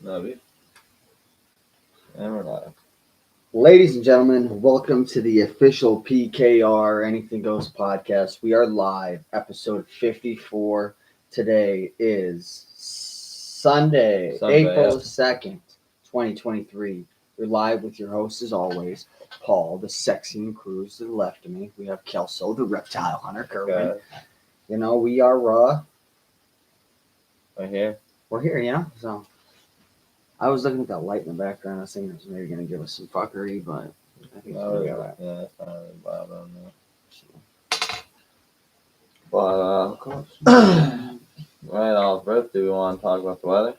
Maybe. And we're live. Ladies and gentlemen, welcome to the official Pkr Anything Goes podcast. We are live, episode 54. Today is Sunday, April 2nd, 2023. We're live with your host, as always, Paul, the sexy and cruise to the left of me. We have Kelso, the reptile hunter, Kerwin. You know, we are We're here. We're here, so... I was looking at that light in the background. I was thinking it was maybe going to give us some fuckery, but I think it's going to be alright. Yeah, it's not really bad on that. But, right off rip, do we want to talk about the weather?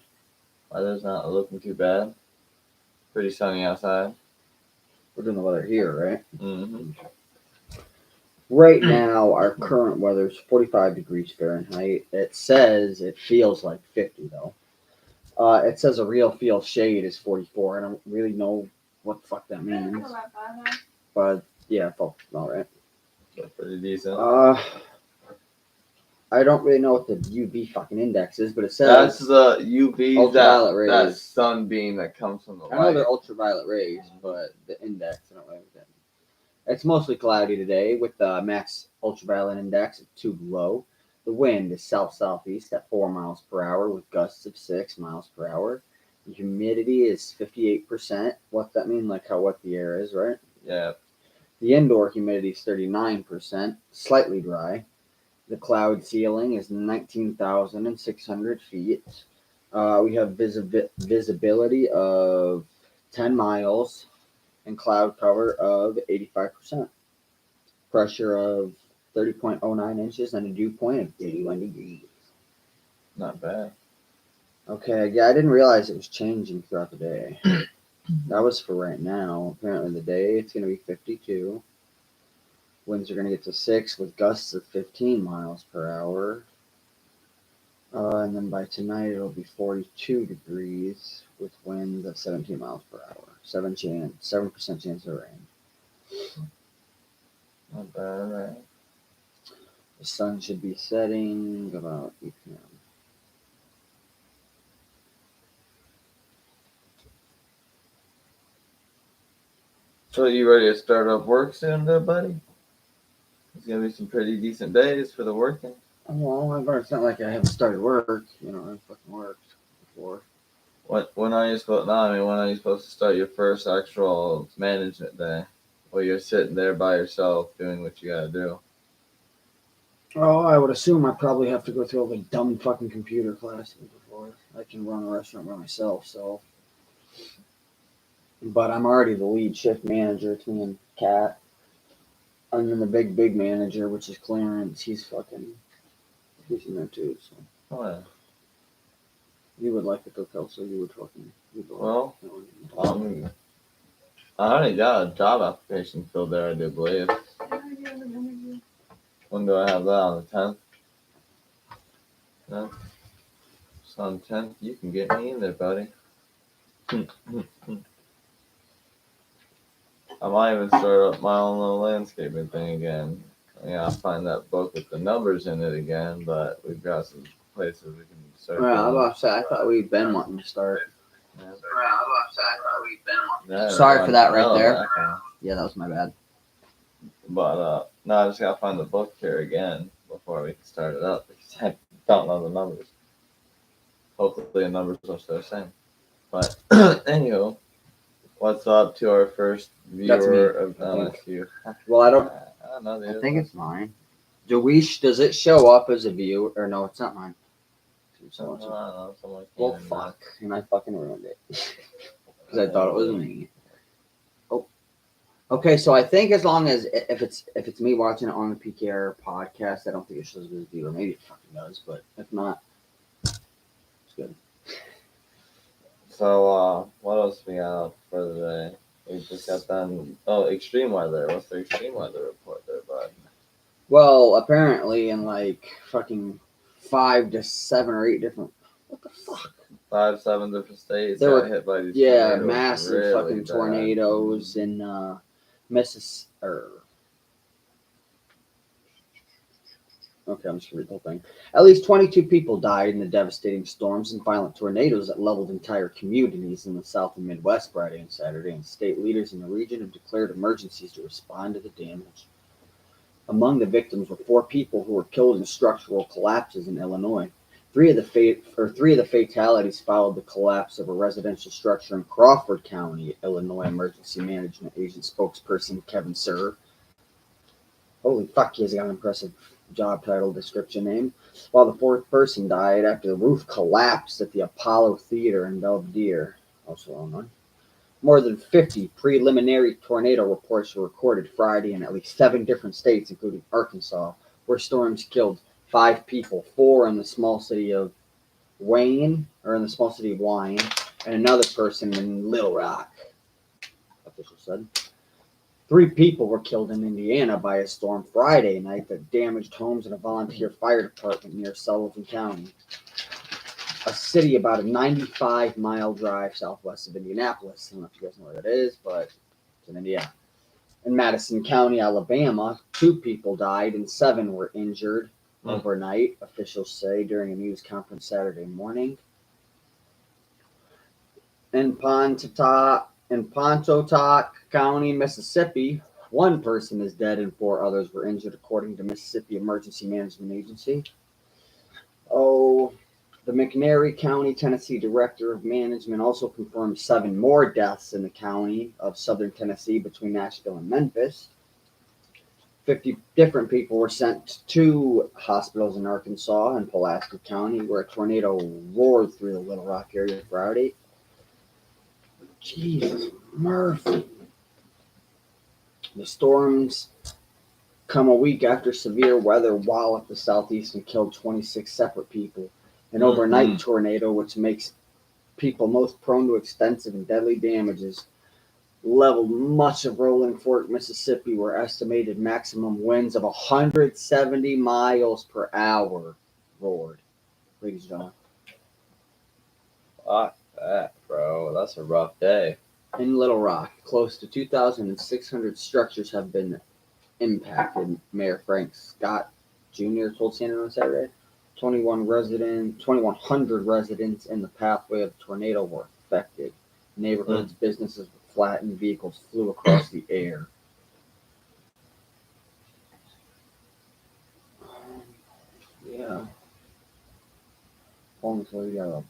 Weather's not looking too bad. Pretty sunny outside. We're doing the weather here, right? Mm-hmm. Right now, our current weather is 45 degrees Fahrenheit. It says it feels like 50, though. It says a real feel shade is 44. I don't really know what the fuck that means. But, yeah, it felt alright. So pretty decent. I don't really know what the UV fucking index is, but it says... That's the UV, ultraviolet rays. That sunbeam that comes from the light. I know they're ultraviolet rays, but the index, I don't know what that means. It's mostly cloudy today with the max ultraviolet index of 2 below. The wind is south-southeast at 4 miles per hour with gusts of 6 miles per hour. The humidity is 58%. What's that mean? Like how wet the air is, right? Yeah. The indoor humidity is 39%, slightly dry. The cloud ceiling is 19,600 feet. We have visibility of 10 miles and cloud cover of 85%. Pressure of 30.09 inches and a dew point of 81 degrees. Not bad. Okay, yeah, I didn't realize it was changing throughout the day. That was for right now. Apparently the day it's going to be 52. Winds are going to get to 6 with gusts of 15 miles per hour. And then by tonight it'll be 42 degrees with winds at 17 miles per hour. 7% chance of rain. Not bad, right? The sun should be setting about 8 p.m. So you ready to start up work soon, there, buddy? It's gonna be some pretty decent days for the working. Well, it's not like I haven't started work. I fucking worked before. When are you supposed? No, I mean, when are you supposed to start your first actual management day? Where you're sitting there by yourself doing what you gotta do. Oh, I would assume I probably have to go through all the dumb fucking computer classes before I can run a restaurant by myself. So, but I'm already the lead shift manager. It's me and Kat. And then the big manager, which is Clarence. He's in there too. So. Oh yeah. You would like it though, Kelso. You would fucking. Well, I already got a job application filled there, I do believe. When do I have that? On the 10th? No? It's on the 10th. You can get me in there, buddy. I might even start up my own little landscaping thing again. Yeah, I'll find that book with the numbers in it again, but we've got some places we can start. Well, I was about to say, I thought we'd been wanting to start. Yeah. Sorry for that right there. Yeah, that was my bad. But, no, I just gotta find the book here again before we can start it up because I don't know the numbers. Hopefully the numbers will stay the same. But, anywho, what's up to our first viewer of LSU? Well, I don't know. I think it's mine. Does it show up as a view? Or no, it's not mine. I don't know. Well, fuck. And I fucking ruined it. Because I thought it was me. Oh. Okay, so I think as long as if it's me watching it on the Pkr podcast, I don't think it shows as a viewer. Maybe it fucking does, but if not, it's good. So, what else we got for today? We just got done. Oh, extreme weather. What's the extreme weather report there, bud? Well, apparently in like fucking 5 to 7 or 8 different. What the fuck? 5, 7 different states they were hit by these massive really fucking bad tornadoes in Okay, I'm just going to read the whole thing. At least 22 people died in the devastating storms and violent tornadoes that leveled entire communities in the South and Midwest Friday and Saturday, and state leaders in the region have declared emergencies to respond to the damage. Among the victims were 4 people who were killed in structural collapses in Illinois. Three of the fatalities followed the collapse of a residential structure in Crawford County, Illinois. Emergency Management Agent spokesperson Kevin Sir. Holy fuck, he's got an impressive job title description name. While the 4th person died after the roof collapsed at the Apollo Theater in Belvedere, also Illinois. More than 50 preliminary tornado reports were recorded Friday in at least 7 different states, including Arkansas, where storms killed 5 people, 4 in the small city of Wayne, and another person in Little Rock, officials said. 3 people were killed in Indiana by a storm Friday night that damaged homes and a volunteer fire department near Sullivan County, a city about a 95-mile drive southwest of Indianapolis. I don't know if you guys know where that is, but it's in Indiana. In Madison County, Alabama, 2 people died and 7 were injured overnight, officials say during a news conference Saturday morning. In Pontotoc County, Mississippi, 1 person is dead and 4 others were injured, according to Mississippi Emergency Management Agency. The McNairy County, Tennessee Director of Management also confirmed 7 more deaths in the county of southern Tennessee between Nashville and Memphis. 50 different people were sent to hospitals in Arkansas and Pulaski County, where a tornado roared through the Little Rock area Friday. Jesus, Murphy. The storms come a week after severe weather walloped the southeast and killed 26 separate people. An overnight tornado, which makes people most prone to extensive and deadly damages, leveled much of Rolling Fork, Mississippi, where estimated maximum winds of 170 miles per hour roared. Ladies and gentlemen. Fuck that, bro. That's a rough day. In Little Rock, close to 2,600 structures have been impacted, Mayor Frank Scott Jr. told CNN on Saturday. 2,100 residents in the pathway of the tornado were affected. Neighborhoods, businesses were flattened, vehicles flew across the air. Yeah. Homeless lady got a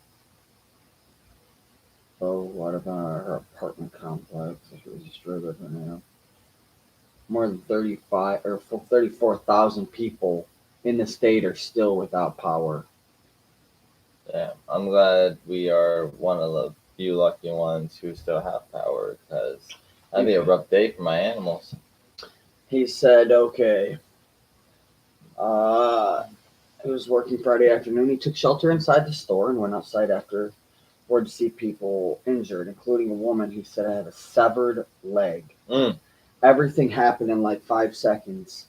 what about her apartment complex? It was destroyed by a tornado. More than 34,000 people in the state are still without power. Yeah, I'm glad we are one of the few lucky ones who still have power, because that'd be a rough day for my animals. He said, okay. He was working Friday afternoon. He took shelter inside the store and went outside afterward to see people injured, including a woman who said, I have a severed leg. Everything happened in like 5 seconds.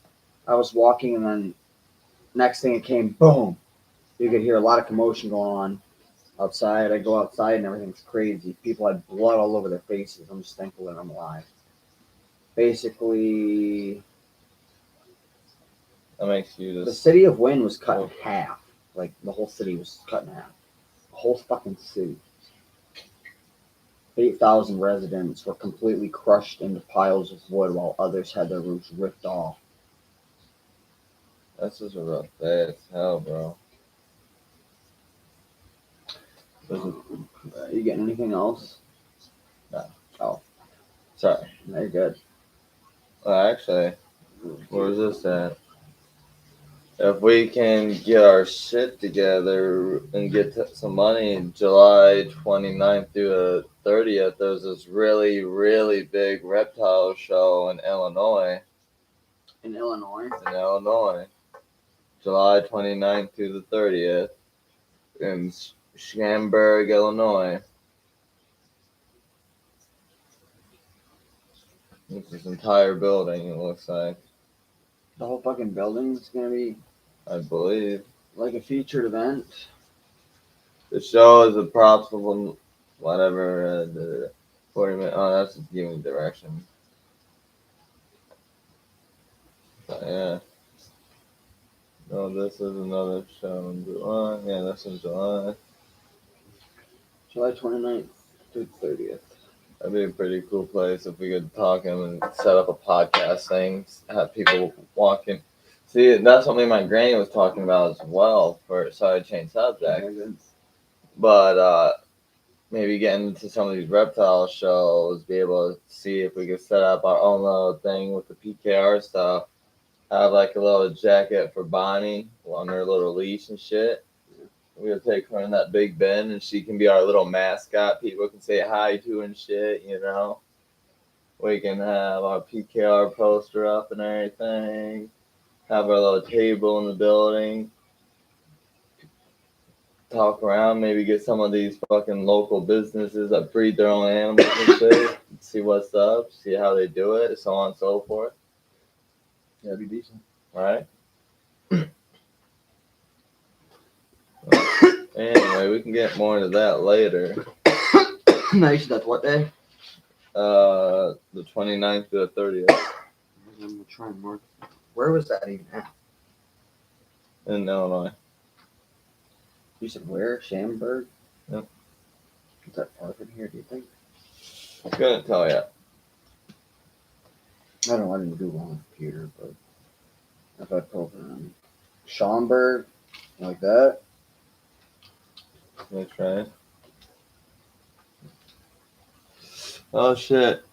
I was walking, and then next thing it came, boom. You could hear a lot of commotion going on outside. I go outside and everything's crazy. People had blood all over their faces. I'm just thankful that I'm alive. Basically, that makes you just... The city of Wynn was cut in half. Like, the whole city was cut in half. The whole fucking city. 8,000 residents were completely crushed into piles of wood, while others had their roofs ripped off. That's just a rough day as hell, bro. You getting anything else? No. Oh. Sorry. No, you're good. Well, actually, where's this at? If we can get our shit together and get some money, July 29th through the 30th, there's this really, really big reptile show in Illinois. In Illinois? In Illinois. July 29th through the 30th in Schaumburg, Illinois. This entire building, it looks like. The whole fucking building is going to be, I believe, like a featured event. The show is approximately whatever the 40 minutes. Oh, that's giving direction. But yeah, Oh, this is another show in July. Yeah, this is July. July 29th through 30th. That'd be a pretty cool place if we could talk and set up a podcast thing, have people walking. See, that's what me and my granny was talking about as well. Sorry to change subject, but maybe getting into some of these reptile shows, be able to see if we could set up our own little thing with the PKR stuff. Have like a little jacket for Bonnie on her little leash and shit. We'll take her in that big bin and she can be our little mascot. People can say hi to and shit, you know. We can have our PKR poster up and everything. Have our little table in the building. Talk around, maybe get some of these fucking local businesses that breed their own animals and shit. See what's up, see how they do it, so on and so forth. That'd be decent. Right? Anyway, we can get more into that later. Nice. That's what day? The 29th to the 30th. I'm gonna try and mark. Where was that even at? In Illinois. You said where? Shamberg? Yep. Is that far from here, do you think? Couldn't tell you. I didn't Google on the computer, but if I pull it on Schaumburg, like that. That's right. Oh shit.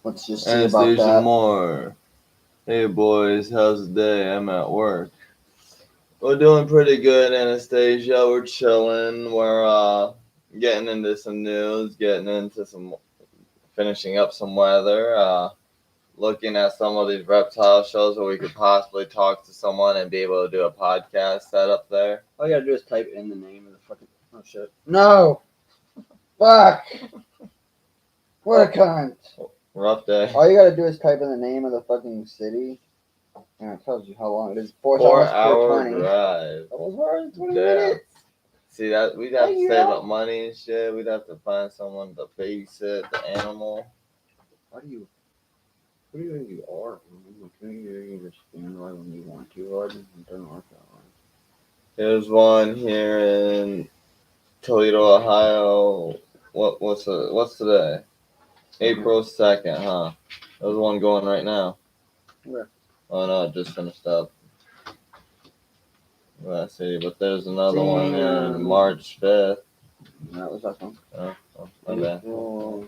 Let's just see about Anastasia that. Moore. Hey boys, how's the day? I'm at work. We're doing pretty good, Anastasia. We're chilling. We're getting into some news, finishing up some weather. Looking at some of these reptile shows where we could possibly talk to someone and be able to do a podcast set up there. All you gotta do is type in the name of the fucking. Oh shit. No! Fuck! What a cunt! Rough day. All you gotta do is type in the name of the fucking city. And it tells you how long it is. 4-hour 4:20. drive. That was more than 20 Damn. minutes. See that we'd have to Hey, save yo. up money and shit. We'd have to find someone to babysit the animal. Who do you think you are? You just stand right when you want to, Lord. It doesn't work that way. There's one here in Toledo, Ohio. What's today? April 2nd, huh? There's one going right now. Where? Oh no, it just finished up. Let's see, but there's another one here on March 5th. That was that one. Oh, my bad. April.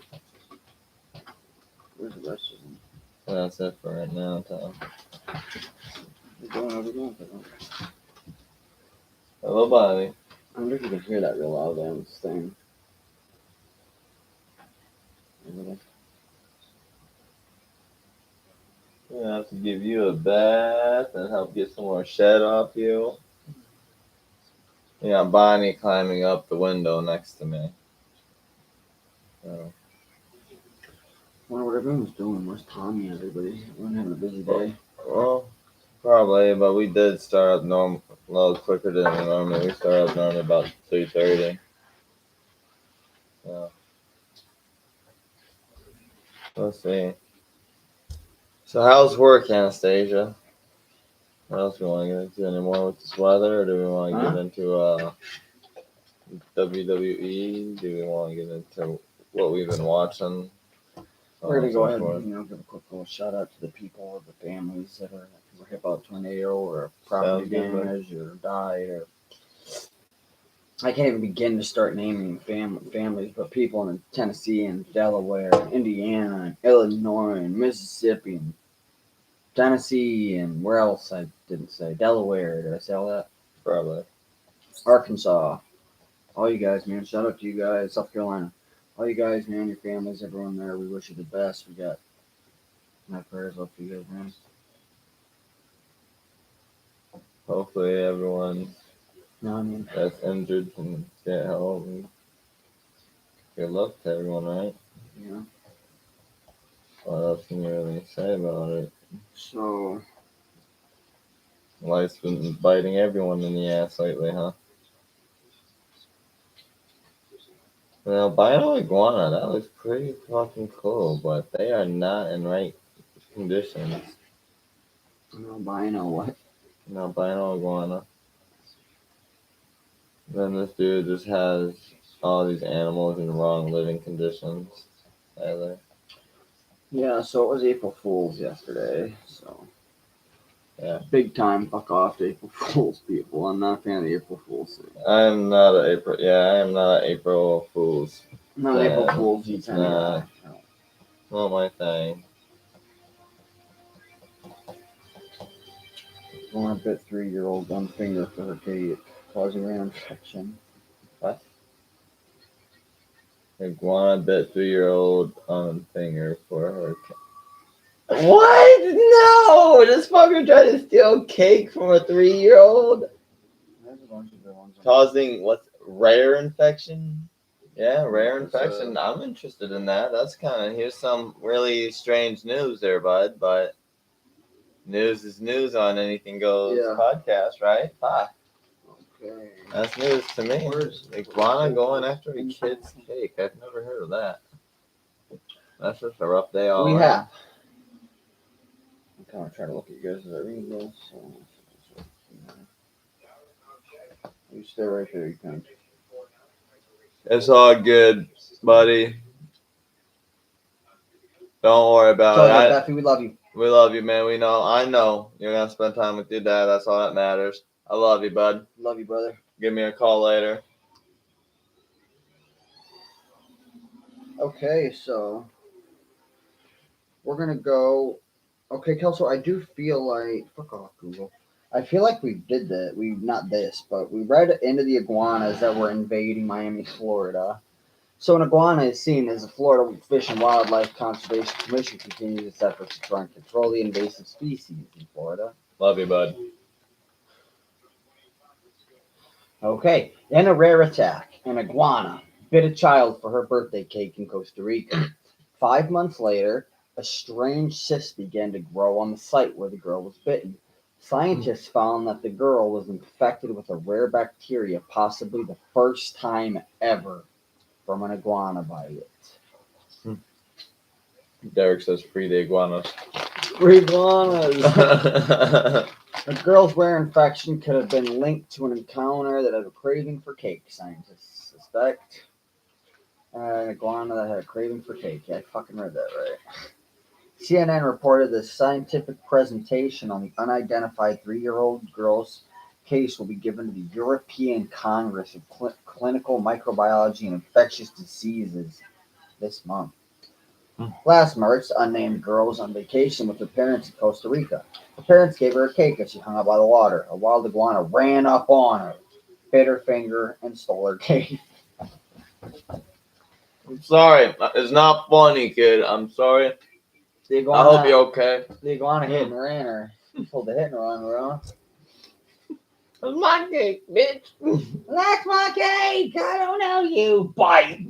Where's the rest of them? That's it for right now, Tom. We're going. Hello, Bonnie. I wonder if you can hear that real loud on this thing. We have to give you a bath and help get some more shed off you. Yeah, Bonnie climbing up the window next to me. So. I wonder what everyone's doing. Where's Tommy and everybody? Everyone having a busy day. Well, probably, but we did start up a little quicker than we normally. We started up normally about 3:30. So, let's see. So how's work, Anastasia? What else do we want to get into anymore with this weather, or do we want to get into WWE? Do we want to get into what we've been watching? We're gonna go ahead and give a quick little shout out to the people or the families that were hit by a tornado or property damage or died, or I can't even begin to start naming families, but people in Tennessee and Delaware, and Indiana, and Illinois, and Mississippi, and Tennessee, and where else I didn't say. Delaware, did I say all that? Probably. Arkansas. All you guys, man. Shout out to you guys. South Carolina. All you guys, man, your families, everyone there, we wish you the best. We got my prayers up for you guys, man. Hopefully everyone that's injured can get help. And good luck to everyone, right? Yeah. What else can you really say about it? So, Life's been biting everyone in the ass lately, huh? Well, albino iguana, that was pretty fucking cool, but they are not in right conditions. albino what? an albino iguana. Then this dude just has all these animals in wrong living conditions. Either. Yeah, so it was April Fool's yesterday. So Yeah. big time fuck off to April Fool's people. I'm not a fan of the April Fool's thing. I am not an April. Yeah, I am not an April Fool's. I'm not an April fan. Fool's It's kind of not, guy. No. not my thing. Iguana bit 3-year-old on finger for her gate, causing ear infection. What? Iguana bit 3-year-old on finger for her. What? No! This fucker tried to steal cake from a 3-year-old, There's a bunch of good ones. causing what's rare infection? Yeah, rare It's, infection. I'm interested in that. That's kind of here's some really strange news there, bud. But news is news on Anything Goes Yeah. podcast, right? Ah, Okay. that's news to me. Where's Iguana going after a kid's cake? I've never heard of that. That's just a rough day all We around. have. I'm kind of trying to look at you guys as I read this. So. You stay right there, you can. It's all good, buddy. Don't worry about So, it. Beffy, we love you. We love you, man. We know. I know you're gonna spend time with your dad. That's all that matters. I love you, bud. Love you, brother. Give me a call later. Okay, so we're gonna go. Okay, Kelso, I do feel like fuck off, Google. I feel like we did that. We not this, but we read into the iguanas that were invading Miami, Florida. So an iguana is seen as the Florida Fish and Wildlife Conservation Commission continues its efforts to try and control the invasive species in Florida. Love you, bud. Okay, in a rare attack, an iguana bit a child for her birthday cake in Costa Rica. 5 months later, a strange cyst began to grow on the site where the girl was bitten. Scientists found that the girl was infected with a rare bacteria, possibly the first time ever from an iguana bite. Derek says free the iguanas. Free iguanas! The girl's rare infection could have been linked to an encounter that had a craving for cake, scientists suspect. An iguana that had a craving for cake. Yeah, I fucking read that right. CNN reported the scientific presentation on the unidentified 3-year-old girl's case will be given to the European Congress of Clinical Microbiology and Infectious Diseases this month. Last March, the unnamed girl was on vacation with her parents in Costa Rica. Her parents gave her a cake as she hung out by the water. A wild iguana ran up on her, bit her finger, and stole her cake. I'm sorry. It's not funny, kid. I'm sorry. The I iguana, hope you're okay. the iguana hit and ran her. He pulled the hit and run, bro. It's my cake, bitch. That's my cake. I don't know you. Bite.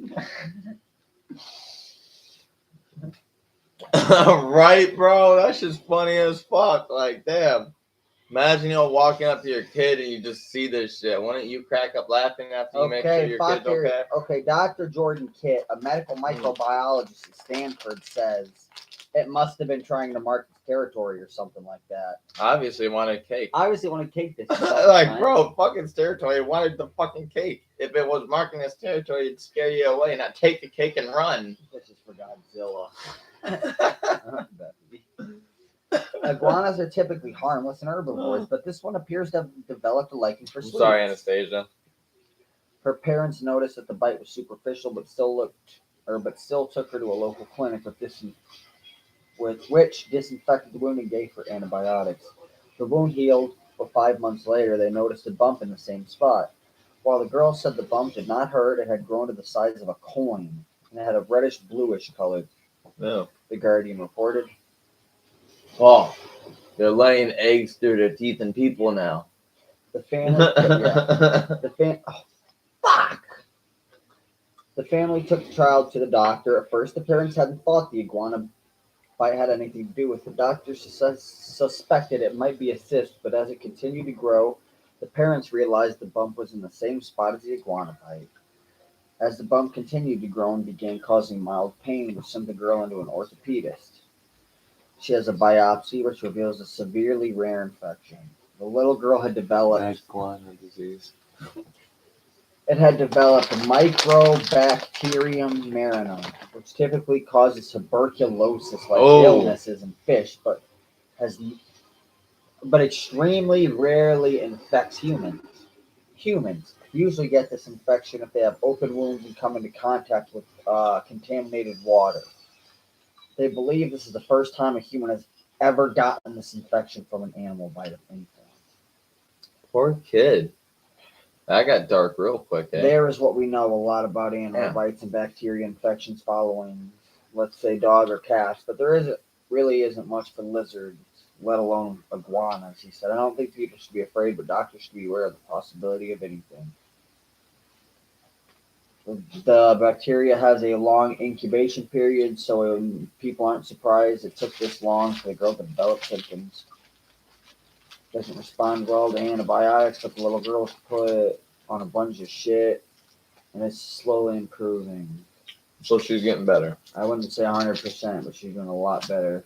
Right, bro? That's just funny as fuck. Like, damn. Imagine walking up to your kid and you just see this shit. Wouldn't you crack up laughing after you make sure your kid's okay? Okay, Dr. Jordan Kitt, a medical microbiologist at Stanford, says it must have been trying to mark its territory or something like that. Obviously wanted cake. Obviously, want to cake this. Like, bro, fucking its territory wanted the fucking cake. If it was marking its territory, it'd scare you away, not take the cake and run. This is for Godzilla. Iguanas are typically harmless and herbivores, but this one appears to have developed a liking for sweets. Sorry, Anastasia. Her parents noticed that the bite was superficial, but still took her to a local clinic with which disinfected the wound and gave her antibiotics. The wound healed, but 5 months later, they noticed a bump in the same spot. While the girl said the bump did not hurt, it had grown to the size of a coin, and it had a reddish-bluish color. No. The Guardian reported. Oh, they're laying eggs through their teeth in people now. The family, fuck! The family took the child to the doctor. At first, the parents hadn't thought the iguana bite had anything to do with it. The doctor suspected it might be a cyst, but as it continued to grow, the parents realized the bump was in the same spot as the iguana bite. As the bump continued to grow and began causing mild pain, which sent the girl into an orthopedist. She has a biopsy which reveals a severely rare infection. The little girl had developed. Iguana disease. It had developed Microbacterium marinum, which typically causes tuberculosis-like illnesses in fish, but extremely rarely infects humans. Humans usually get this infection if they have open wounds and come into contact with contaminated water. They believe this is the first time a human has ever gotten this infection from an animal bite of any form. Poor kid. That got dark real quick, eh? There is what we know a lot about animal bites and bacteria infections following, let's say, dog or cats, but there really isn't much for lizards, let alone iguanas, he said. I don't think people should be afraid, but doctors should be aware of the possibility of anything. The bacteria has a long incubation period, so people aren't surprised it took this long for the girl to develop symptoms. Doesn't respond well to antibiotics, but the little girl was put on a bunch of shit, and it's slowly improving. So she's getting better. I wouldn't say 100%, but she's doing a lot better.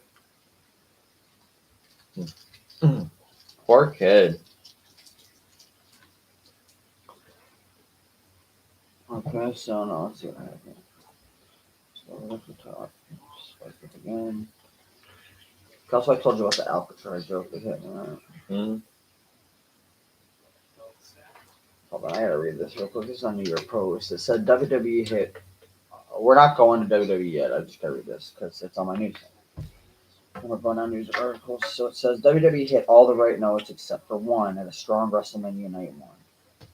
Poor kid. Okay, so now let's see what happens. So look at the top. Spike it again. Also, I told you about the Alcatraz joke that hit me, right? Mm. Hold on, I gotta read this real quick. This is on New York Post. It said WWE hit. We're not going to WWE yet. I just gotta read this because it's on my news. I'm going on news articles. So it says WWE hit all the right notes except for one at a strong WrestleMania Night 1.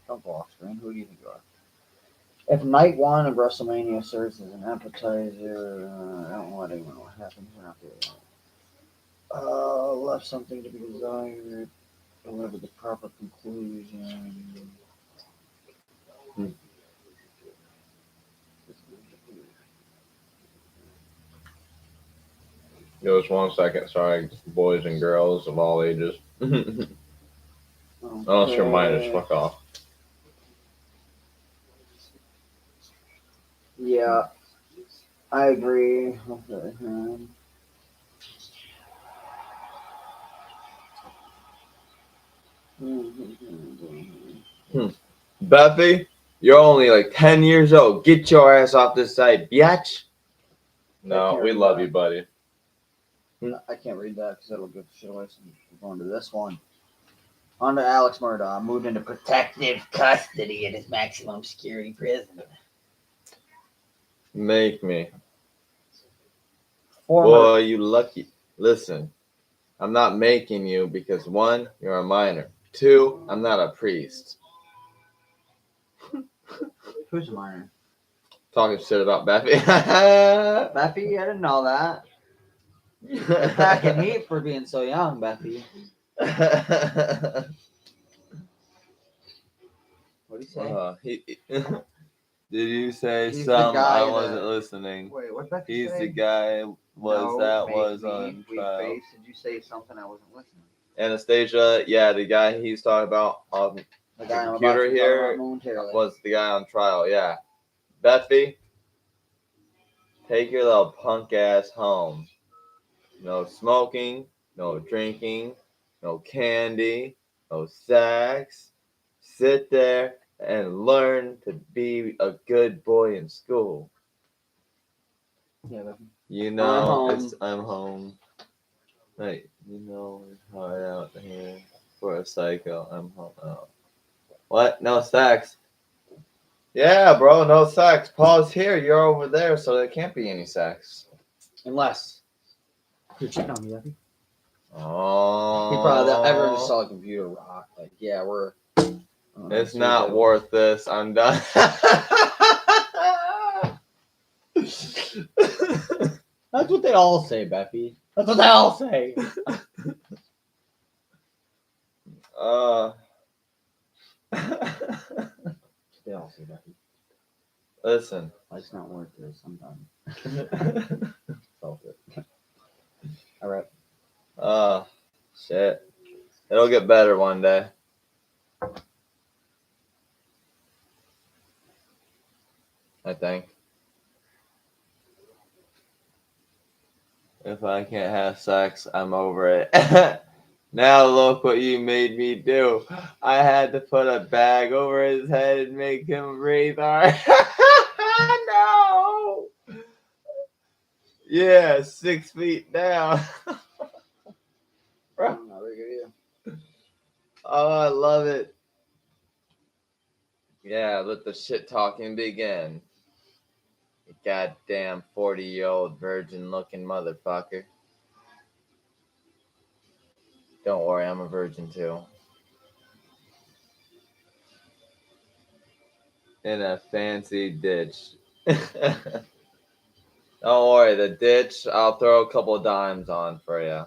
Don't go off screen. Who do you think you are? If Night 1 of WrestleMania serves as an appetizer, I don't know what happens. We're not there yet. Left something to be desired. Deliver the proper conclusion. Just 1 second, sorry, boys and girls of all ages. Okay. Unless you're minors, fuck off. Yeah, I agree. Buffy, you're only like 10 years old. Get your ass off this side, biatch. No, we love you, buddy. I can't read that because it'll give shit away. So we're going to this one. On to Alex Murdaugh, moved into protective custody at his maximum security prison. Make me. Boy, you lucky. Listen, I'm not making you because 1, you're a minor. 2, I'm not a priest. Who's a minor? Talking shit about Buffy. Buffy, I didn't know that. You're packing heat for being so young, Buffy. What did he say? Did you say He's some? the guy I wasn't listening. Wait, what Buffy He's say? the guy was me, on trial. Face. Did you say something I wasn't listening? Anastasia, yeah, the guy he's talking about on The guy the computer here was the guy on trial, yeah. Buffy, take your little punk ass home. No smoking, no drinking, no candy, no sex. Sit there and learn to be a good boy in school. Yeah, Buffy. You know, I'm home. Like, you know, it's hard out here for a psycho. I'm home. Oh. What? No sex? Yeah, bro, no sex. Paul's here. You're over there, so there can't be any sex. Unless you're cheating on me, Buffy. Oh. He probably everyone just saw a computer rock. Like, yeah, we're. It's not worth this. I'm done. That's what they all say, Buffy. That's what they all say. They all say, Buffy. Listen. Life's not worth this. I'm done. Felt it. All right. Shit. It'll get better one day. I think. If I can't have sex, I'm over it. Now look what you made me do. I had to put a bag over his head and make him breathe hard. No! Yeah, 6 feet down. Bro. Oh, I love it. Yeah, let the shit talking begin. You goddamn 40-year-old virgin-looking motherfucker. Don't worry, I'm a virgin too. In a fancy ditch. Don't worry, the ditch, I'll throw a couple dimes on for you.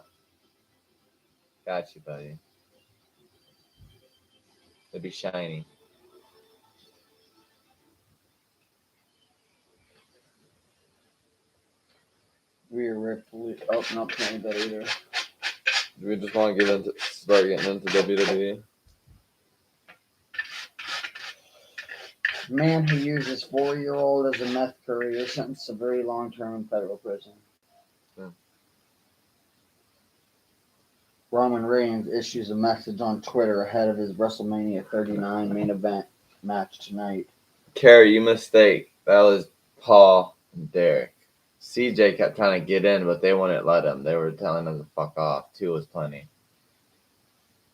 Got you, buddy. It'll be shiny. Rhea Ripley. Oh, not playing that either. Do we just want to start getting into WWE? Man who uses 4-year-old as a meth courier sentenced to very long term in federal prison. Yeah. Roman Reigns issues a message on Twitter ahead of his WrestleMania 39 main event match tonight. Carrie, you mistake. That was Paul and Derek. CJ kept trying to get in, but they wouldn't let him. They were telling him to fuck off. 2 was plenty.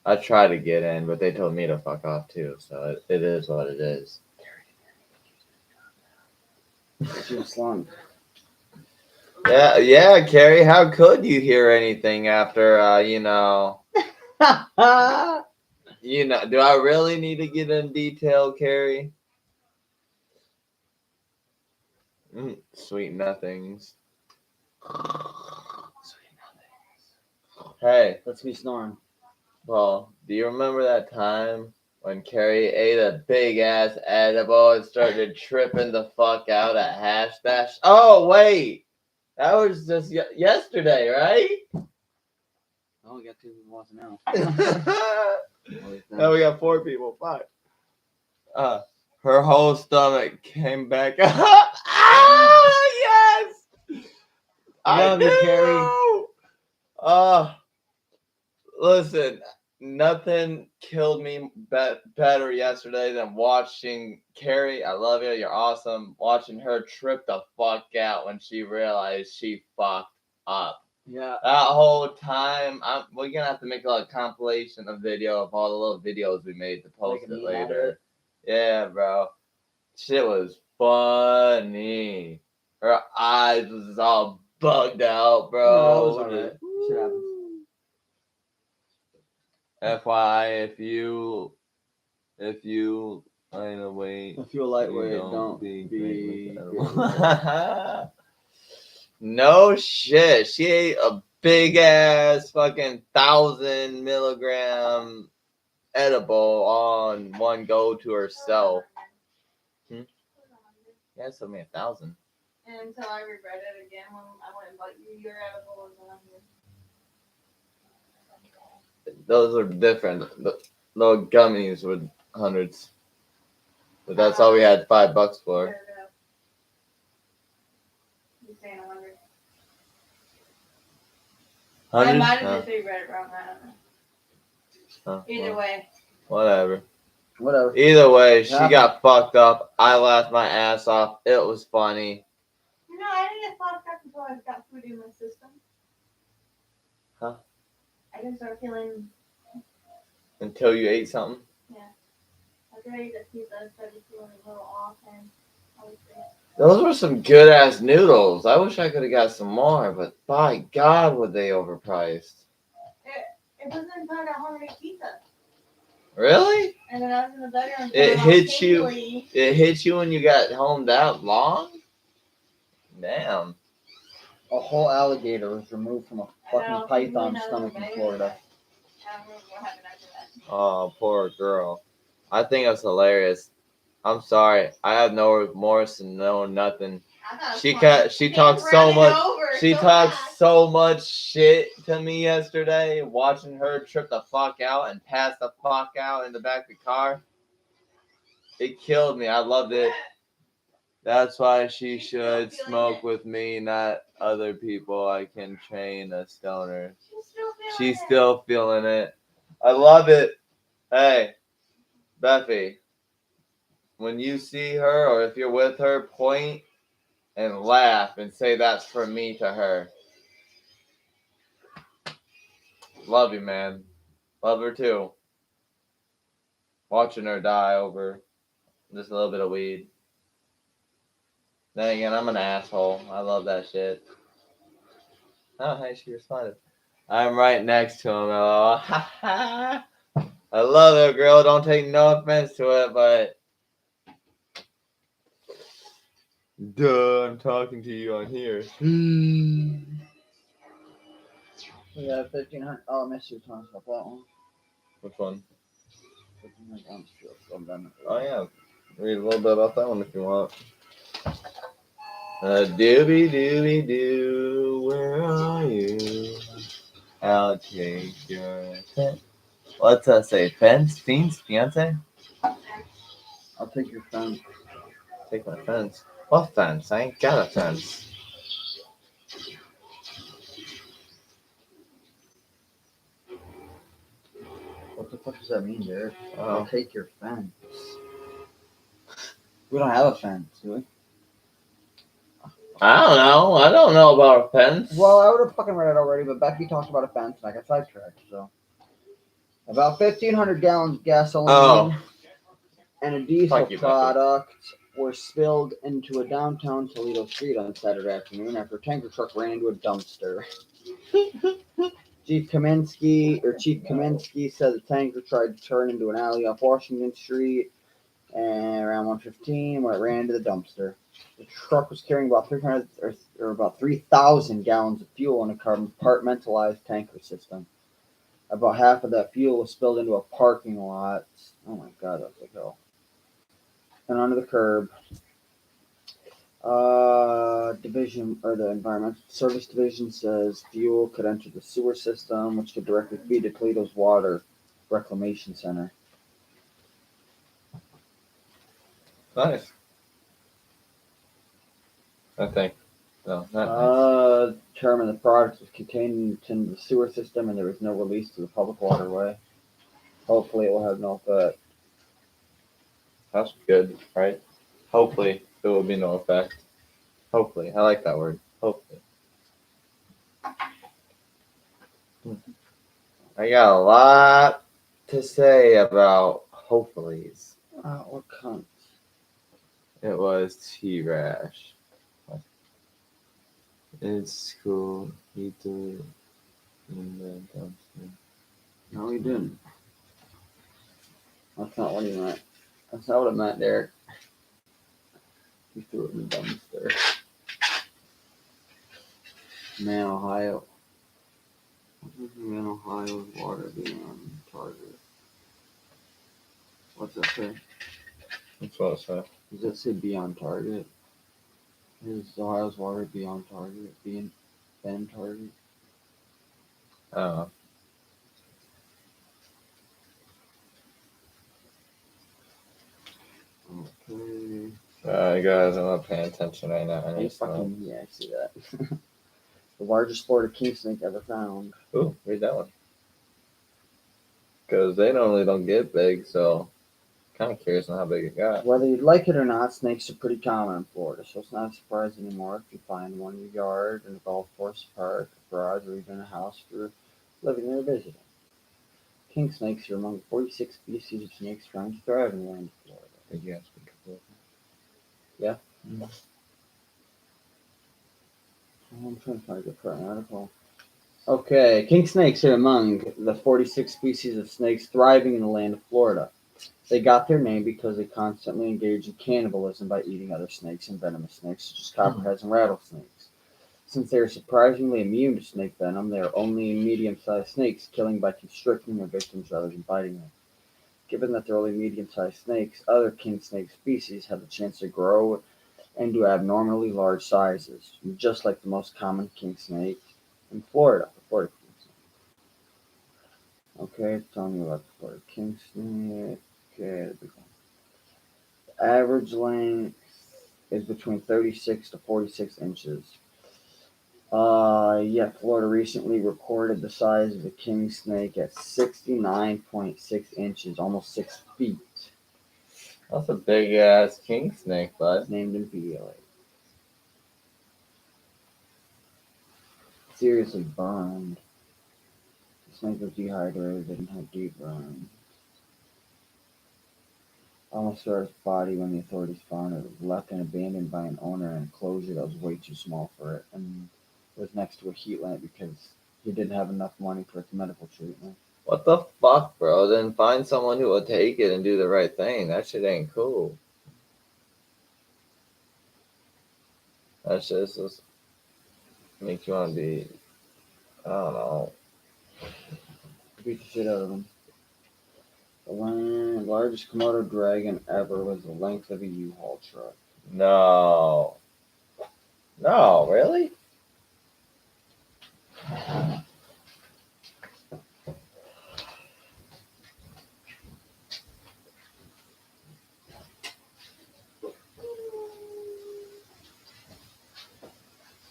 I tried to get in, but they told me to fuck off too. So it is what it is. She was slung. Yeah, Carrie. How could you hear anything after do I really need to get in detail, Carrie? Sweet nothings. Hey, Let's be snoring. Paul, do you remember that time when Carrie ate a big ass edible and started tripping the fuck out at Hash Bash? Oh, wait. That was just yesterday, right? Oh, we got 2 people watching now. Now we got 4 people. Fuck. Her whole stomach came back up. Ah, yes! Love you, Carrie. Listen, nothing killed me better yesterday than watching Carrie. I love you. You're awesome. Watching her trip the fuck out when she realized she fucked up. Yeah. That whole time, we're gonna have to make a compilation of video of all the little videos we made to post it later. Yeah, bro. Shit was funny. Her eyes was all bugged out, bro. No, that was alright. Shit happens. FYI, if you ain't a weight, If you're lightweight, don't be. No shit. She ate a big ass fucking 1,000 milligram edible on one go to herself. Yeah, it's told me 1,000. And until I regret it again when I went and bought you your edible was 100. Those are different. The little gummies were hundreds. But that's all we had $5 for. You're saying 100. 100? I might have just read it wrong. I don't know. Either way. Whatever. Either way, she got fucked up. I laughed my ass off. It was funny. No, I didn't get fucked up until I got food in my system. Huh? I didn't start feeling. Until you ate something? Yeah. After I ate the pizza, I started feeling a little off and I was sick. Those were some good ass noodles. I wish I could have got some more, but by God, were they overpriced. It wasn't kind of hungry pizza. Really? And then I was in the bedroom. It hit you when you got home that long? Damn. A whole alligator was removed from a fucking python's stomach in Florida. I don't remember what happened after that. Oh, poor girl. I think that's hilarious. I'm sorry. I have no remorse and no nothing. She talked so much. She talked so much shit to me yesterday. Watching her trip the fuck out and pass the fuck out in the back of the car. It killed me. I loved it. That's why she should smoke with me, not other people. I can train a stoner. She's still She's still feeling it. I love it. Hey, Beffy, when you see her or if you're with her, point and laugh and say that's from me to her. Love you, man. Love her too. Watching her die over just a little bit of weed. Then again, I'm an asshole. I love that shit. Oh, hey, she responded. I'm right next to him. Oh, I love it, girl. Don't take no offense to it, but duh, I'm talking to you on here. We got 1,500. Oh, I missed you talking about that one. Which one? 1,500 ounce fuel. So I'm done. Oh, yeah. Read a little bit about that one if you want. Doobie doobie doo, where are you? I'll take your fence. What's that say? Fence? Fiance? I'll take your phone. Take my fence. What fence? I ain't got a fence. What the fuck does that mean, Derek? Oh. I'll take your fence. We don't have a fence, do we? I don't know. I don't know about a fence. Well, I would have fucking read it already, but Becky talked about a fence and I got sidetracked, so. About 1,500 gallons of gasoline and a diesel Fuck you, Becky. product were spilled into a downtown Toledo street on Saturday afternoon after a tanker truck ran into a dumpster. Chief Kaminsky said the tanker tried to turn into an alley off Washington Street and around 1:15 when it ran into the dumpster. The truck was carrying about 300 or about 3,000 gallons of fuel in a compartmentalized tanker system. About half of that fuel was spilled into a parking lot. Oh my god, that's like hell. And under the curb. Division or the Environmental Service Division says fuel could enter the sewer system, which could directly feed to Toledo's water reclamation center. Nice. I think. No, not nice. Determined the product was contained in the sewer system and there was no release to the public waterway. Hopefully it will have no effect. That's good, right? Hopefully there will be no effect. Hopefully. I like that word. Hopefully. I got a lot to say about hopefullys. What cunt? It was T-Rash. It's cool. He threw it in the dumpster. No, he didn't. That's not what he meant. That's not what it meant, Derek. He threw it in the dumpster. Man, Ohio. Man, Ohio's water beyond target. What's that say? That's what I said. Does that say beyond target? Is Ohio's water beyond target? Beyond target? I don't know. Okay. Guys, I'm not paying attention right now. I need some. Yeah, I see that. The largest Florida king snake ever found. Ooh, read that one. Because they normally don't get big, so kind of curious on how big it got. Whether you like it or not, snakes are pretty common in Florida, so it's not a surprise anymore if you find one in your yard, in a golf course, park, garage, or even a house for living or visiting. King snakes are among 46 species of snakes trying to thrive in the land of Florida. Did you ask me a couple of Yeah. I'm trying to find a good current article. Okay, king snakes are among the 46 species of snakes thriving in the land of Florida. They got their name because they constantly engage in cannibalism by eating other snakes and venomous snakes, such as copperheads and rattlesnakes. Since they are surprisingly immune to snake venom, they are only medium-sized snakes, killing by constricting their victims rather than biting them. Given that they're only medium-sized snakes, other king snake species have the chance to grow into abnormally large sizes, just like the most common king snake in Florida. The Florida king snake. Okay, tell me about the Florida king snake. Okay, the big one. The average length is between 36 to 46 inches. Florida recently recorded the size of the king snake at 69.6 inches, almost 6 feet. That's a big ass king snake, bud. Named in PLA. Seriously burned. The snake was dehydrated and had deep burns. Almost saw its body when the authorities found it. It was left and abandoned by an owner in an enclosure that was way too small for it, and was next to a heat lamp because he didn't have enough money for its medical treatment. What the fuck, bro? Then find someone who will take it and do the right thing. That shit ain't cool. That shit just makes you want to be, I don't know. Beat the shit out of him. The largest Komodo dragon ever was the length of a U-Haul truck. No. No, really?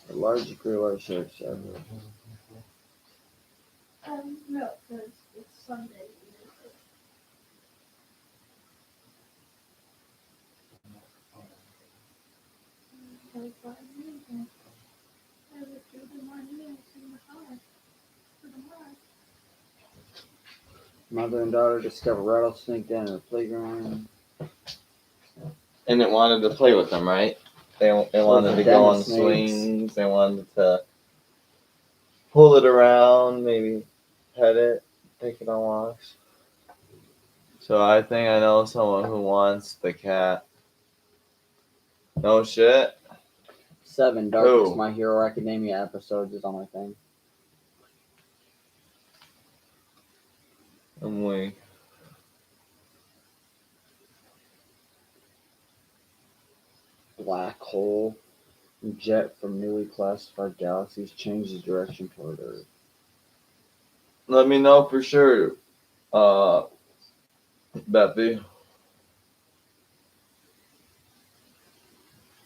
The largest great white sharks ever. No, because it's Sunday. Mother and daughter discover rattlesnake den in the playground. And it wanted to play with them, right? They wanted to go on swings. They wanted to pull it around, maybe pet it, take it on walks. So I think I know someone who wants the cat. No shit. 7 Darkest Who? My Hero Academia episodes is on my thing. I'm weak. Black hole jet from newly classified galaxies changes direction toward Earth. Let me know for sure, Beppy.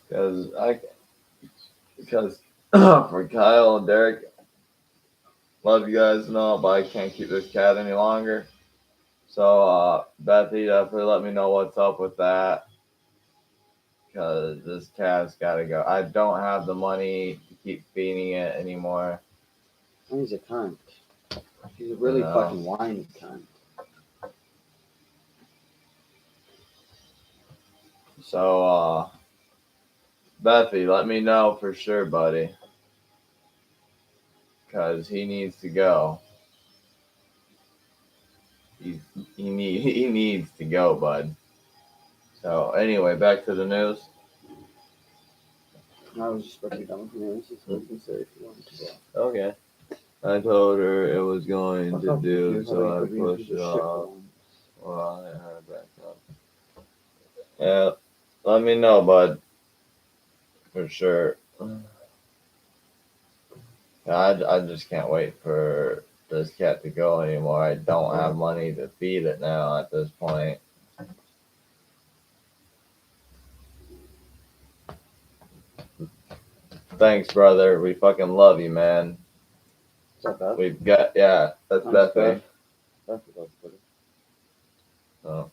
Because for Kyle and Derek, love you guys and all, but I can't keep this cat any longer. So, Bethy, definitely let me know what's up with that. Because this cat's got to go. I don't have the money to keep feeding it anymore. And he's a cunt. He's a really fucking whiny cunt. So, Bethy, let me know for sure, buddy. Because he needs to go. He needs to go, bud. So, anyway, back to the news. I was just about to be done with the news, so we can say if you wanted to go. Okay. I told her it was going to do, so I pushed it off. Well, I had it back up. Yeah, let me know, bud. For sure. I just can't wait for this cat to go anymore. I don't have money to feed it now at this point. Thanks, brother. We fucking love you, man. Is that bad? We've got, yeah, that's Bethany. So,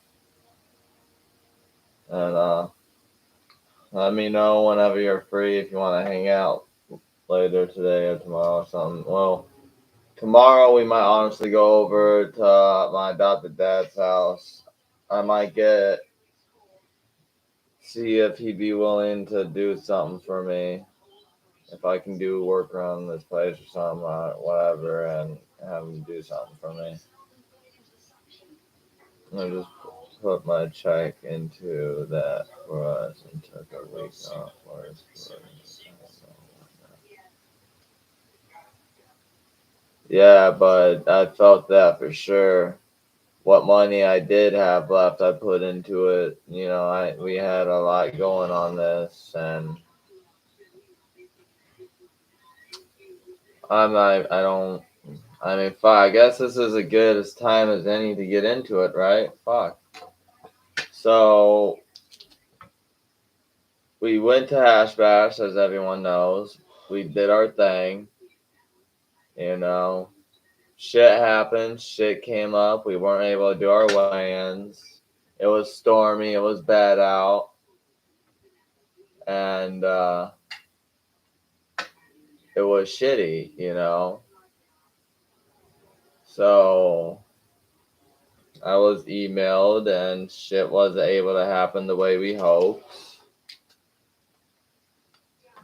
and let me know whenever you're free if you want to hang out later today or tomorrow or something. Well, tomorrow we might honestly go over to my adopted dad's house. I might see if he'd be willing to do something for me. If I can do work around this place or something, whatever, and have him do something for me. I just put my check into that for us and took a week off for us. Yeah, but I felt that for sure. What money I did have left, I put into it. You know, we had a lot going on this, and fuck, I guess this is as good as time as any to get into it, right? Fuck. So, we went to Hash Bash, as everyone knows. we did our thing. You know, shit happened. Shit came up. We weren't able to do our weigh-ins. It was stormy. It was bad out. And it was shitty, you know. So I was emailed and shit wasn't able to happen the way we hoped.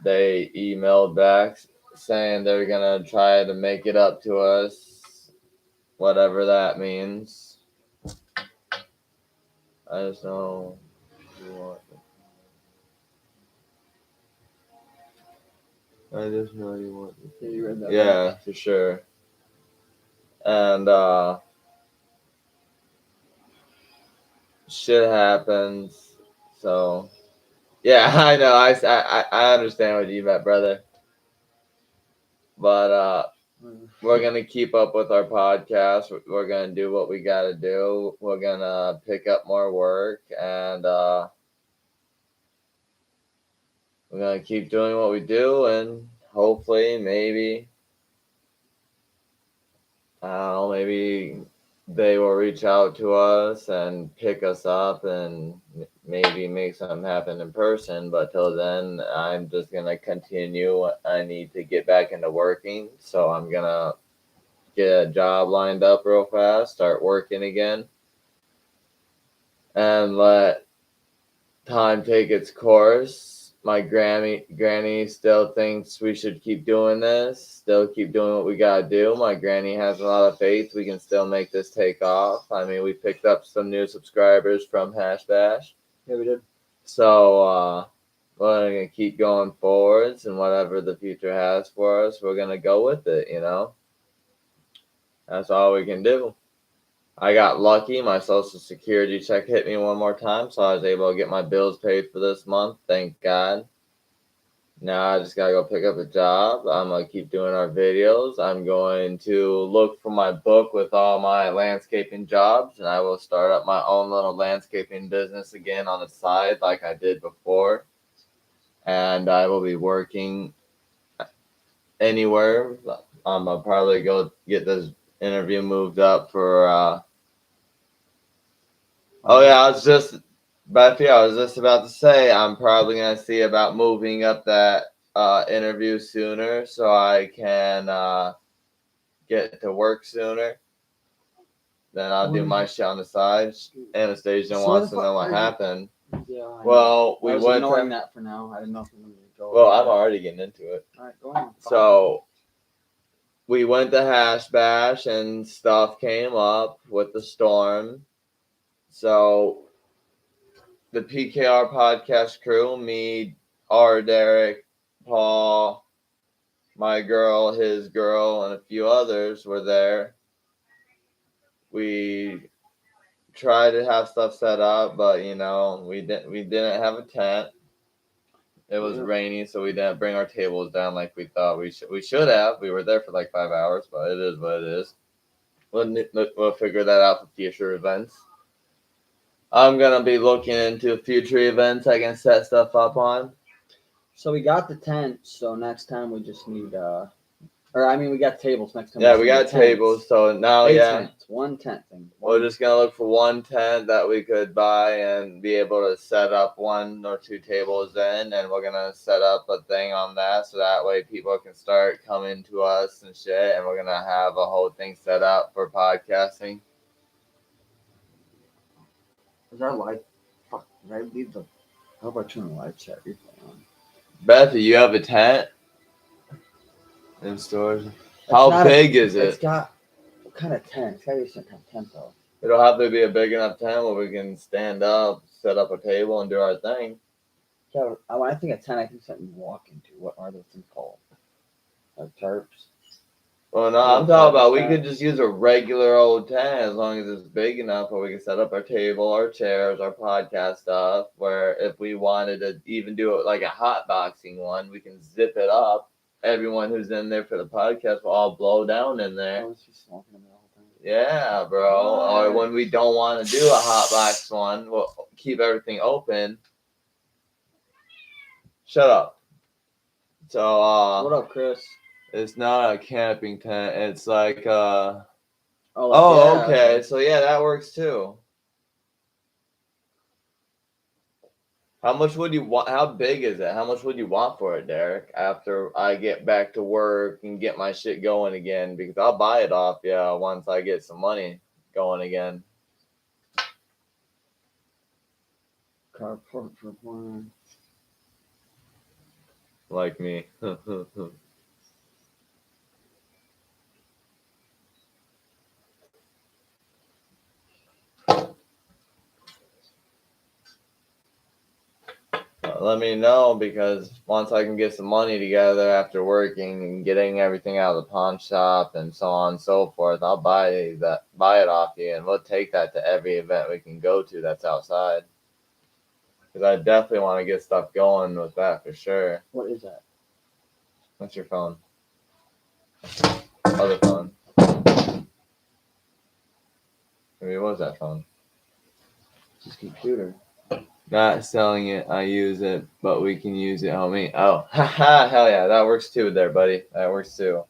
They emailed back saying they're gonna try to make it up to us, whatever that means. I just know you want it. I just know you want it. Yeah, you read that. Yeah, for sure. And shit happens. So yeah, I know. I understand what you meant, brother. But we're gonna keep up with our podcast. We're gonna do what we gotta do. We're gonna pick up more work, and we're gonna keep doing what we do, and hopefully, maybe I don't know, maybe they will reach out to us and pick us up and maybe make something happen in person. But till then, I'm just gonna continue. I need to get back into working, so I'm gonna get a job lined up real fast, start working again, and let time take its course. My granny still thinks we should keep doing this, still keep doing what we gotta do. My granny has a lot of faith we can still make this take off. I mean, we picked up some new subscribers from Hash Bash. Yeah, we did. So we're gonna keep going forwards, and whatever the future has for us, we're gonna go with it, you know? That's all we can do. I got lucky. My social security check hit me one more time, so I was able to get my bills paid for this month. Thank God. Now I just gotta go pick up a job. I'm gonna keep doing our videos. I'm going to look for my book with all my landscaping jobs, and I will start up my own little landscaping business again on the side like I did before. And I will be working anywhere. I'll probably go get this interview moved up for oh yeah, I was just about to say I'm probably gonna see about moving up that interview sooner so I can get to work sooner. Then I'll do my shit on the side. Anastasia So wants the to know what fuck are you- happened. Yeah. I know. Well, I we was went ignoring to, that for now. I didn't know if we were going to go. well, I'm already getting into it. All right, go ahead. So we went to Hash Bash and stuff came up with the storm. So the PKR Podcast crew, me, R. Derek, Paul, my girl, his girl, and a few others were there. We tried to have stuff set up, but you know, we didn't have a tent. It was rainy, so we didn't bring our tables down like we thought we should have. We were there for like 5 hours, but it is what it is. We'll figure that out for future events. I'm gonna be looking into future events I can set stuff up on. So we got the tent. So next time we just need we got tables next time. Yeah, we got tables, so now Tents. One tent thing. we're just gonna look for one tent that we could buy and be able to set up 1 or 2 tables in, and we're gonna set up a thing on that so that way people can start coming to us and shit, and we're gonna have a whole thing set up for podcasting. Is our light? Fuck, did I leave the? How about turn the light chat replay on? Beth, do you have a tent in stores? It's How not big is It's it? got what kind of tent? It's got to be some kind of tent though. It'll have to be a big enough tent where we can stand up, set up a table, and do our thing. Yeah, when I think of tent, I think something you walk into. What are those things called? Like tarps. Well, no, I'm talking about we could just use a regular old tent as long as it's big enough where we can set up our table, our chairs, our podcast stuff. Where if we wanted to even do it like a hot boxing one, we can zip it up. Everyone who's in there for the podcast will all blow down in there. Oh, it's just smoking in the whole time. Yeah, bro. Or when we don't want to do a hot box one, we'll keep everything open. Shut up. So What up, Chris? it's not a camping tent. It's like Oh, Oh, okay. So yeah, that works too. How much would you want? How big is it? How much would you want for it, Derek? After I get back to work and get my shit going again, because I'll buy it off you once I get some money going again. Carport for one. Like me. Let me know, because once I can get some money together after working and getting everything out of the pawn shop and so on and so forth, I'll buy it off you, and we'll take that to every event we can go to that's outside. Because I definitely want to get stuff going with that for sure. What is that? What's your phone? Other phone. Maybe what was that phone? This computer. Not selling it, I use it, but we can use it, homie. Oh, haha, hell yeah, that works too there, buddy. That works too.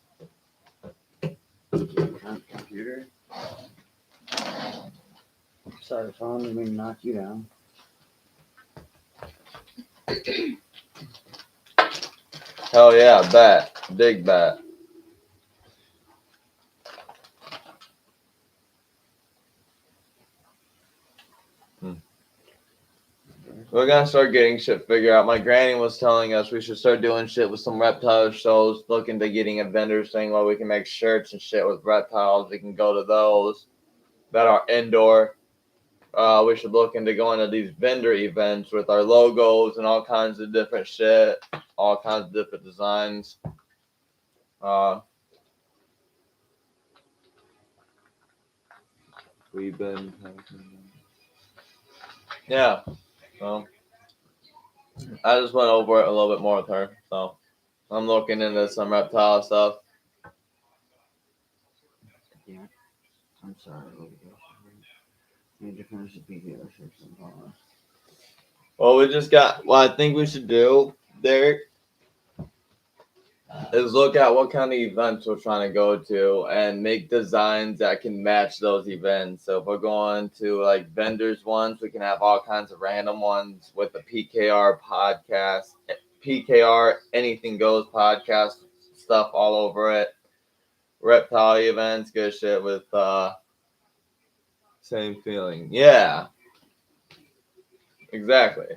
Computer? Sorry, phone, didn't mean to knock you down. Hell yeah, bat. Big bat. We're gonna start getting shit figured out. My granny was telling us we should start doing shit with some reptile shows, looking to getting a vendor thing where we can make shirts and shit with reptiles. We can go to those that are indoor. We should look into going to these vendor events with our logos and all kinds of different shit, all kinds of different designs. We've been, yeah. Well, I just went over it a little bit more with her, so I'm looking into some reptile stuff. Yeah. I'm sorry. Need to finish the PKR section. What I think we should do, Derek, is look at what kind of events we're trying to go to and make designs that can match those events. So if we're going to like vendors ones, we can have all kinds of random ones with the PKR podcast, PKR Anything Goes podcast stuff all over it. Reptile events, good shit with same feeling. Yeah. Exactly.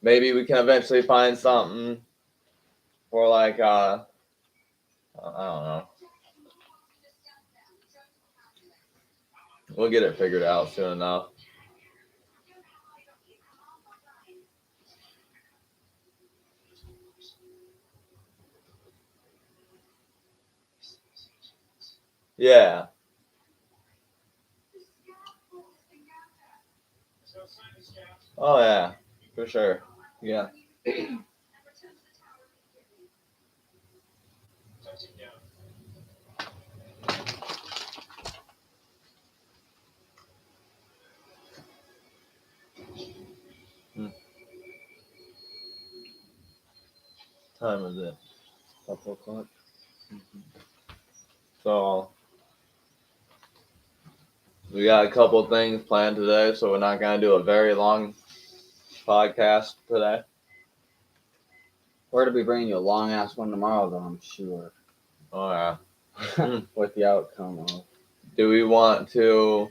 Maybe we can eventually find something for like I don't know. We'll get it figured out soon enough. Yeah. Oh yeah, for sure. Yeah. Time is it? Couple o'clock. So we got a couple things planned today, so we're not gonna do a very long podcast today. We're to be bringing you a long ass one tomorrow, though, I'm sure. Oh yeah. With the outcome of. Do we want to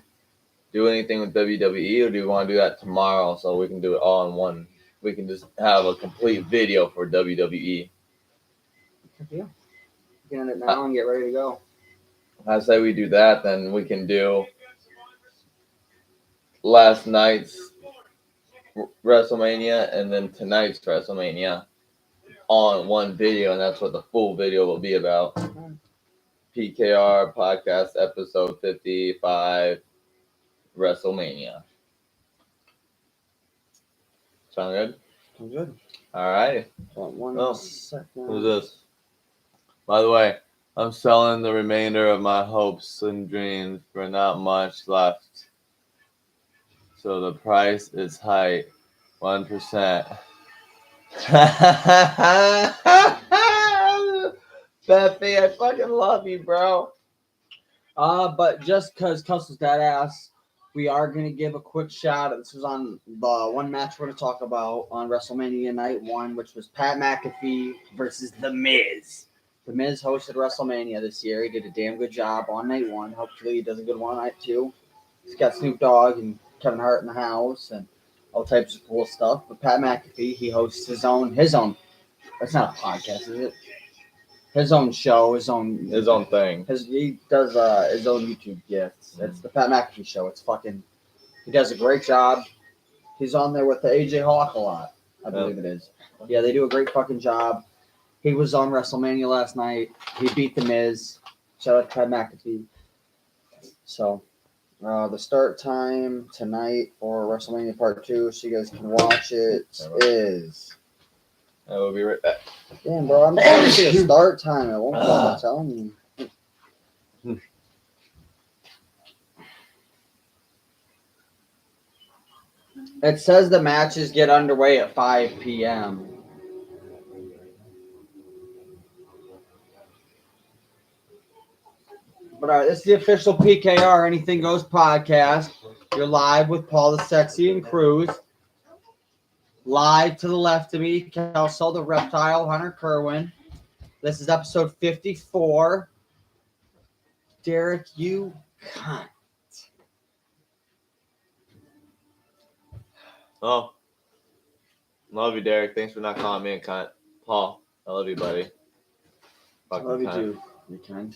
do anything with WWE, or do we want to do that tomorrow so we can do it all in one? We can just have a complete video for WWE. Yeah. Get in it now and get ready to go. I say we do that, then we can do last night's WrestleMania and then tonight's WrestleMania all in one video, and that's what the full video will be about. PKR Podcast episode 55, WrestleMania. Sound good? I'm good. All right. One second. Who's this? By the way, I'm selling the remainder of my hopes and dreams for not much left. So the price is high, 1%. Pepe, I fucking love you, bro. But just because Cussle's dead ass, we are going to give a quick shout. This was on the one match we're going to talk about on WrestleMania Night 1, which was Pat McAfee versus The Miz. The Miz hosted WrestleMania this year. He did a damn good job on Night 1. Hopefully he does a good one on Night 2. He's got Snoop Dogg and Kevin Hart in the house and all types of cool stuff. But Pat McAfee, he hosts his own. It's not a podcast, is it? His own show, his own thing. He does his own YouTube gifts. It's the Pat McAfee Show. It's fucking. He does a great job. He's on there with the AJ Hawk a lot. I believe it is. Yeah, they do a great fucking job. He was on WrestleMania last night. He beat The Miz. Shout out to Pat McAfee. So, the start time tonight for WrestleMania Part 2, so you guys can watch it, is. I will be right back. Damn, bro, I'm trying to see the start time. It won't fucking tell me. It says the matches get underway at 5 p.m. But all right, this is the official PKR Anything Goes podcast. You're live with Paul the Sexy and Cruz. Live to the left of me, Kelso the Reptile, Hunter Kerwin. This is episode 54. Derek, you cunt. Oh. Love you, Derek. Thanks for not calling me a cunt. Paul, I love you, buddy. I Fucking love you cunt. too, you cunt.